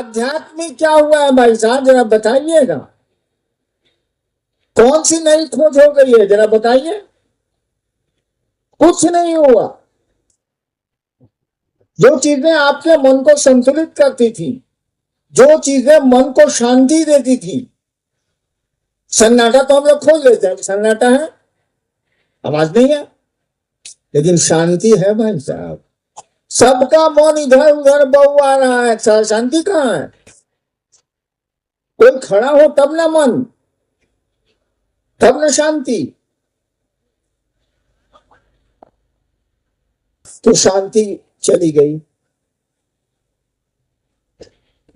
आध्यात्मिक क्या हुआ है भाई साहब, जरा बताइएगा। कौन सी नई खोज हो गई है, जरा बताइए। कुछ नहीं हुआ। जो चीजें आपके मन को संतुलित करती थी, जो चीजें मन को शांति देती थी, सन्नाटा तो हम लोग खोज लेते हैं, सन्नाटा है, आवाज नहीं है, लेकिन शांति है भाई साहब। सबका मन इधर उधर बहुआ रहा है, शांति कहाँ है? कोई खड़ा हो तब ना मन, तब न शांति। तो शांति चली गई,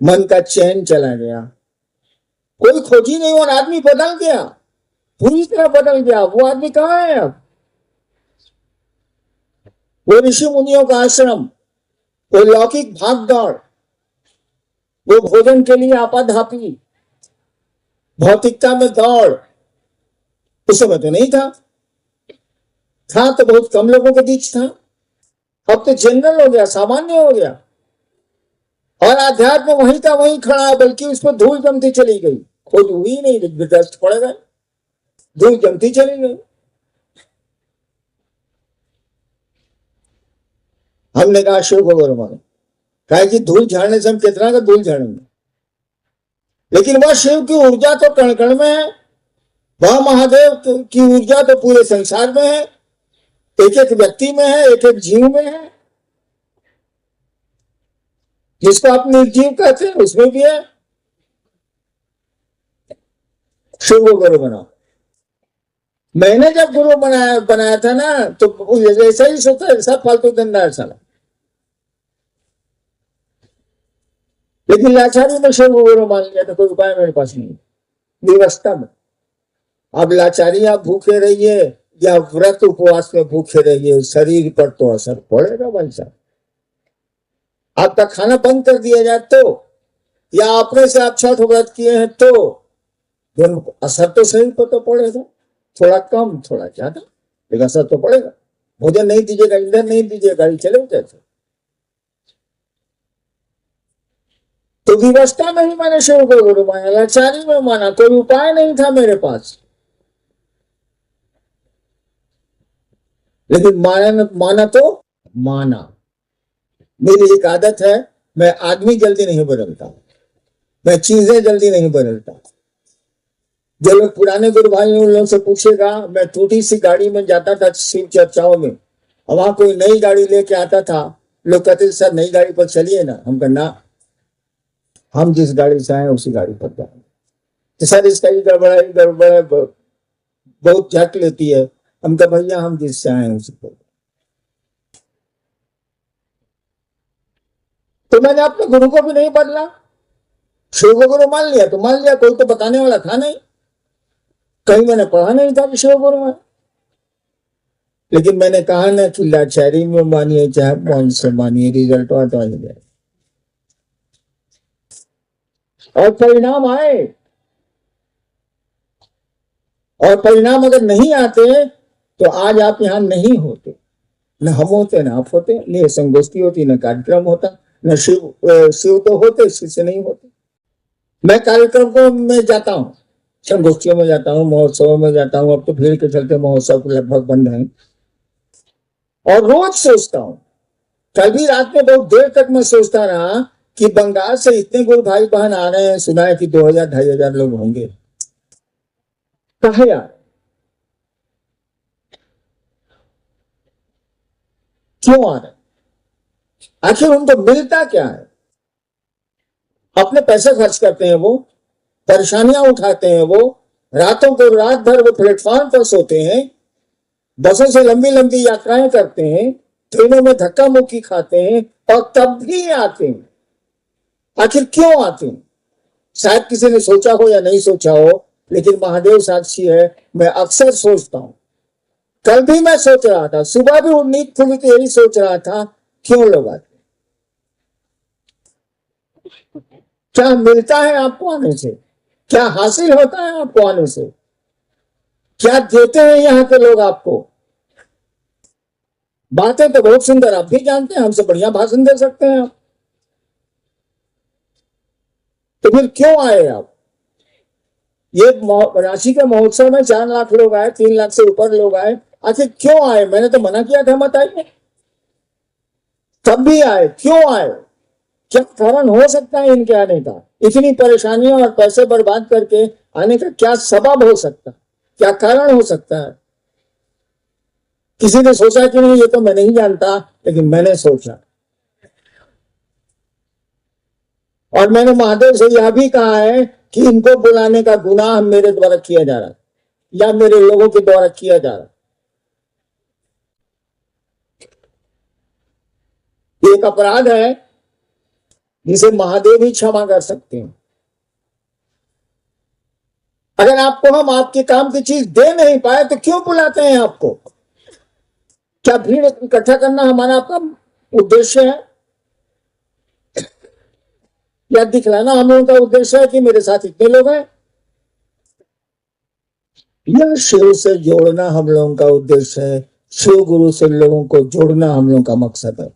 मन का चैन चला गया, कोई खोज ही नहीं, और आदमी बदल गया, पूरी तरह बदल गया। वो आदमी कहाँ है अब? वो ऋषि मुनियों का आश्रम, वो लौकिक भाग दौड़, वो भोजन के लिए आपाधापी, भौतिकता में दौड़, उस समय तो नहीं था तो बहुत कम लोगों के बीच था। अब तो जनरल हो गया, सामान्य हो गया, और आध्यात्म वहीं का वहीं खड़ा, बल्कि उस पर धूल जमती चली गई। खोज हुई नहीं, विध्वस्त पड़ गए, धूल जमती चली गई। हमने कहा शिव को गुरु मानो, कहा कि धूल झाड़ने से हम कितना का धूल झाड़ेंगे, लेकिन वह शिव की ऊर्जा तो कण कण में है, वह महादेव की ऊर्जा तो पूरे संसार में है, एक एक व्यक्ति में है, एक एक जीव में है। जिसको आप निर्जीव कहते हैं उसमें भी है। शिव को गुरु बनाओ। मैंने जब गुरु बनाया था ना, तो ऐसा ही सोचा, सब फालतू धंधा साला, लेकिन लाचारी में शिव को गुरु मान लिया, तो कोई उपाय मेरे पास नहीं, विवस्था में। अब लाचारी आप भूखे रहिए या व्रत उपवास में भूखे रहिए, शरीर पर तो असर पड़ेगा भाई साहब। आपका खाना बंद कर दिया जाए तो, या अपने से आप छठ व्रत किए हैं तो, असर तो शरीर पर तो पड़ेगा, थोड़ा कम थोड़ा ज्यादा, लेकिन असर तो पड़ेगा। भोजन नहीं दीजिएगा, ईंधन नहीं दीजिएगा, गाड़ी चले कैसे? तो विवस्था में ही मैंने शिव को गुरु माना, लाचारी में माना, कोई उपाय नहीं था मेरे पास, लेकिन माना तो माना। मेरी एक आदत है, मैं आदमी जल्दी नहीं बदलता, मैं चीजें जल्दी नहीं बदलता। जो लोग पुराने गुरु भाई उन लोगों से पूछेगा, मैं टूटी सी गाड़ी में जाता था शिव चर्चाओं में, और वहां कोई नई गाड़ी लेके आता था, लोग कहते सर नई गाड़ी पर चलिए ना, हम कहना हम जिस गाड़ी से आए उसी गाड़ी पर जाएंगे। तो सर इसका ही गड़बड़ है, बहुत झट लेती है। हम कहा भैया हम जिससे आए उसी पर। तो मैंने अपने गुरु को भी नहीं बदला, शिव को गुरु मान लिया तो मान लिया, कोई तो बताने वाला था नहीं, कहीं मैंने पढ़ा नहीं था कि शिव गुरु है। लेकिन मैंने कहा ना कि लाचारी में मानिए चाहे मौन से मानिए, रिजल्ट आता ही जाए, और परिणाम आए। और परिणाम अगर नहीं आते तो आज आप यहां नहीं होते, न हम होते न आप होते, न संगोष्ठी होती, न कार्यक्रम होता, न शिव तो होते, शिव से नहीं होते। मैं कार्यक्रम को में जाता हूँ, संगोष्ठियों में जाता हूँ, महोत्सवों में जाता हूँ, अब तो भीड़ के चलते महोत्सव लगभग बंद है, और रोज सोचता हूँ। कल भी रात में बहुत देर तक मैं सोचता रहा कि बंगाल से इतने गुरु भाई बहन आ रहे हैं, सुना है कि 2000-2500 लोग होंगे, कहे यार क्यों आ रहे, आखिर उनको मिलता क्या है? अपने पैसे खर्च करते हैं, वो परेशानियां उठाते हैं, वो रातों को रात भर वो प्लेटफॉर्म पर सोते हैं, बसों से लंबी लंबी यात्राएं करते हैं, ट्रेनों में धक्का मुक्की खाते हैं, और तब भी आते हैं। आखिर क्यों आते हैं? शायद किसी ने सोचा हो या नहीं सोचा हो, लेकिन महादेव साक्षी है, मैं अक्सर सोचता हूं। कल भी मैं सोच रहा था, सुबह भी नींद खुली तो यही सोच रहा था, क्यों लोग आते? क्या मिलता है आपको आने से? क्या हासिल होता है आपको आने से? क्या देते हैं यहाँ के लोग आपको? बातें तो बहुत सुंदर, आप भी जानते हैं, हमसे बढ़िया भाषण दे सकते हैं आप, तो फिर क्यों आए आप? ये राशि के महोत्सव में 4 लाख लोग आए, 3 लाख से ऊपर लोग आए, आखिर क्यों आए? मैंने तो मना किया था मत आइए, तब भी आए, क्यों आए? क्या कारण हो सकता है इनके आने का? इतनी परेशानियां और पैसे बर्बाद करके आने का क्या सबब हो सकता है, क्या कारण हो सकता है? किसी ने सोचा कि नहीं? ये तो मैं नहीं जानता, लेकिन मैंने सोचा और मैंने महादेव से यह भी कहा है कि इनको बुलाने का गुनाह मेरे द्वारा किया जा रहा है या मेरे लोगों के द्वारा किया जा रहा है। एक अपराध है जिसे महादेव ही क्षमा कर सकते हैं। अगर आपको हम आपके काम की चीज दे नहीं पाए तो क्यों बुलाते हैं आपको? क्या भीड़ इकट्ठा करना हमारा आपका उद्देश्य है या दिखलाना हम लोगों का उद्देश्य है कि मेरे साथ इतने लोग हैं? यह शिव से जोड़ना हम लोगों का उद्देश्य है, शिव गुरु से लोगों को जोड़ना हम लोगों का मकसद है।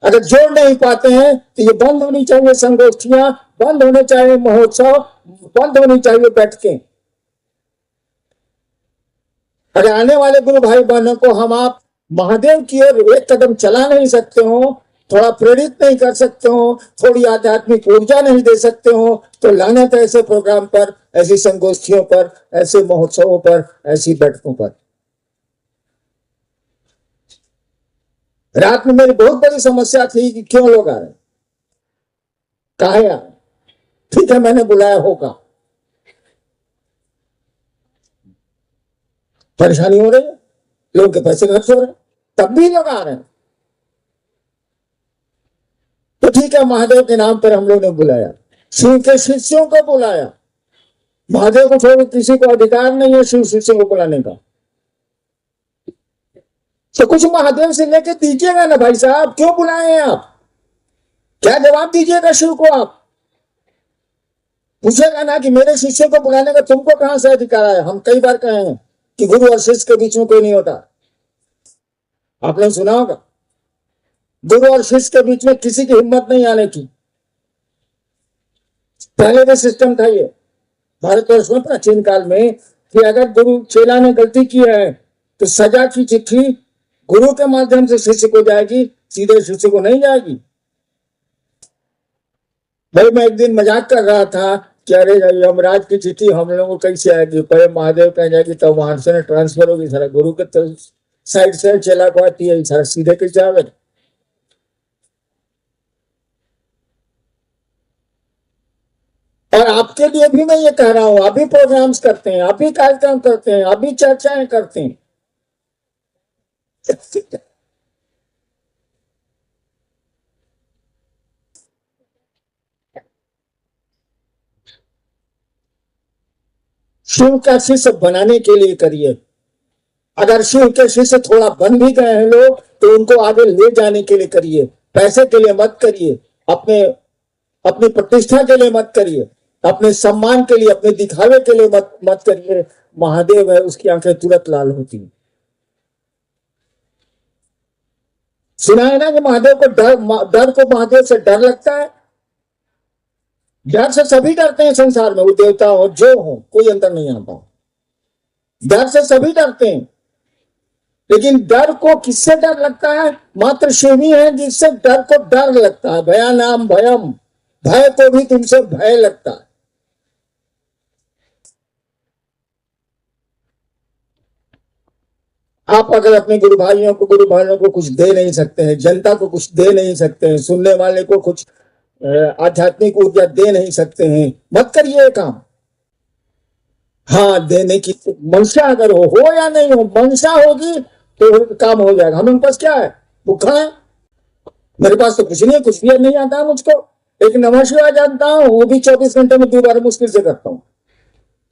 अगर जोड़ नहीं पाते हैं तो ये बंद होनी चाहिए, संगोष्ठियां बंद होने चाहिए, महोत्सव बंद होनी चाहिए बैठकें। अगर आने वाले गुरु भाई बहनों को हम आप महादेव की ओर एक कदम चला नहीं सकते हो, थोड़ा प्रेरित नहीं कर सकते हो, थोड़ी आध्यात्मिक ऊर्जा नहीं दे सकते हो, तो लानत है ऐसे प्रोग्राम पर, ऐसी संगोष्ठियों पर, ऐसे महोत्सवों पर, ऐसी बैठकों पर। रात में मेरी बहुत बड़ी समस्या थी कि क्यों लोग आ रहे, काहे आ रहे? ठीक है, मैंने बुलाया होगा, परेशानी हो रही है, लोगों के पैसे खर्च हो रहे हैं, तब भी लोग आ रहे हैं। तो ठीक है, महादेव के नाम पर हम लोग ने बुलाया, शिव के शिष्यों को बुलाया। महादेव को छोड़ किसी को अधिकार नहीं है शिव शिष्यों को बुलाने का। तो कुछ महादेव से लेके दीजिएगा ना भाई साहब, क्यों बुलाए हैं आप? क्या जवाब दीजिएगा शिव को? आप पूछेगा ना कि मेरे शिष्यों को बुलाने का तुमको कहां से अधिकार है? हम कई बार कहे हैं कि गुरु और शिष्य के बीच में कोई नहीं होता। आपने सुना होगा, गुरु और शिष्य के बीच में किसी की हिम्मत नहीं आने की। पहले भी सिस्टम था ये भारतवर्ष में प्राचीन काल में कि अगर गुरु चेला ने गलती की है तो सजा की चिट्ठी गुरु के माध्यम से शिष्य को जाएगी, सीधे शिष्य को नहीं जाएगी। भाई मैं एक दिन मजाक कर रहा था कि अरे यमराज की चिट्ठी हम लोगों को कैसे आएगी? पहले महादेव कह जाएगी तब तो वहां से ट्रांसफर होगी, सारा गुरु के तो साइड से चेला को आती है, सारा सीधे कैसे आवे? और आपके लिए भी मैं ये कह रहा हूं, अभी प्रोग्राम्स करते हैं, अभी कार्यक्रम करते हैं, अभी चर्चाएं करते हैं। शिव का शिष्य बनाने के लिए करिए। अगर शिव के शिष्य थोड़ा बन भी गए हैं लोग तो उनको आगे ले जाने के लिए करिए, पैसे के लिए मत करिए, अपने अपनी प्रतिष्ठा के लिए मत करिए, अपने सम्मान के लिए, अपने दिखावे के लिए मत करिए। महादेव है, उसकी आंखें तुरंत लाल होती हैं। सुना है ना कि महादेव को डर को महादेव से डर लगता है। डर से सभी डरते हैं संसार में, वो देवता हो जो हो, कोई अंतर नहीं आता। डर से सभी डरते हैं, लेकिन डर को किससे डर लगता है? मात्र शिव ही है जिससे डर को डर लगता है। भयानाम भयम, भय को भी तुमसे भय लगता है। आप अगर अपने गुरु भाइयों को कुछ दे नहीं सकते हैं, जनता को कुछ दे नहीं सकते हैं, सुनने वाले को कुछ आध्यात्मिक ऊर्जा दे नहीं सकते हैं, मत करिए काम। हाँ, देने की मंशा अगर हो या नहीं हो, मंशा होगी तो काम हो जाएगा। हमारे पास क्या है? भूखा है। मेरे पास तो कुछ नहीं, कुछ भी नहीं आता है मुझको। एक नमः शिवाय जानता हूँ, वो भी 24 घंटे में 2 बार मुश्किल से करता हूँ।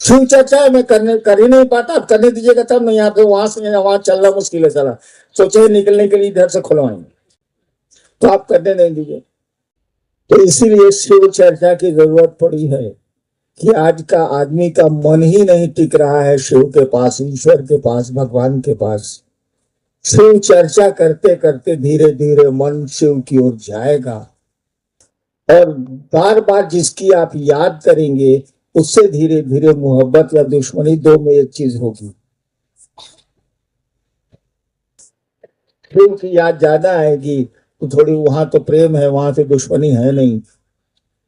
शिव चर्चा है, मैं कर ही नहीं पाता। अब करने दीजिएगा तब नहीं, यहाँ पे वहां से वहां चलना मुश्किल है सारा। सोचे निकलने के लिए इधर से खुलवाएंगे, तो आप करने नहीं दीजिए। तो इसीलिए शिव चर्चा की जरूरत पड़ी है कि आज का आदमी का मन ही नहीं टिक रहा है शिव के पास, ईश्वर के पास, भगवान के पास। शिव चर्चा करते करते धीरे धीरे मन शिव की ओर जाएगा। और बार बार जिसकी आप याद करेंगे उससे धीरे धीरे मोहब्बत या दुश्मनी दो में एक चीज होगी। प्रेम की याद ज्यादा आएगी तो थोड़ी वहां तो प्रेम है, वहां तो दुश्मनी है नहीं,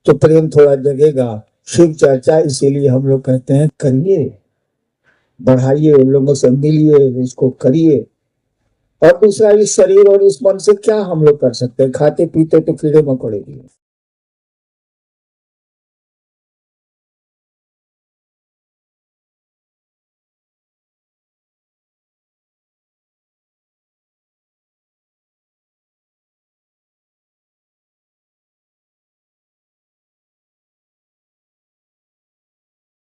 तो प्रेम थोड़ा जगेगा। शिव चर्चा इसीलिए हम लोग कहते हैं करिए, बढ़ाइए, उन लोगों से मिलिए, इसको करिए। और दूसरा, इस शरीर और इस मन से क्या हम लोग कर सकते हैं? खाते पीते तो कीड़े मकोड़े भी हैं।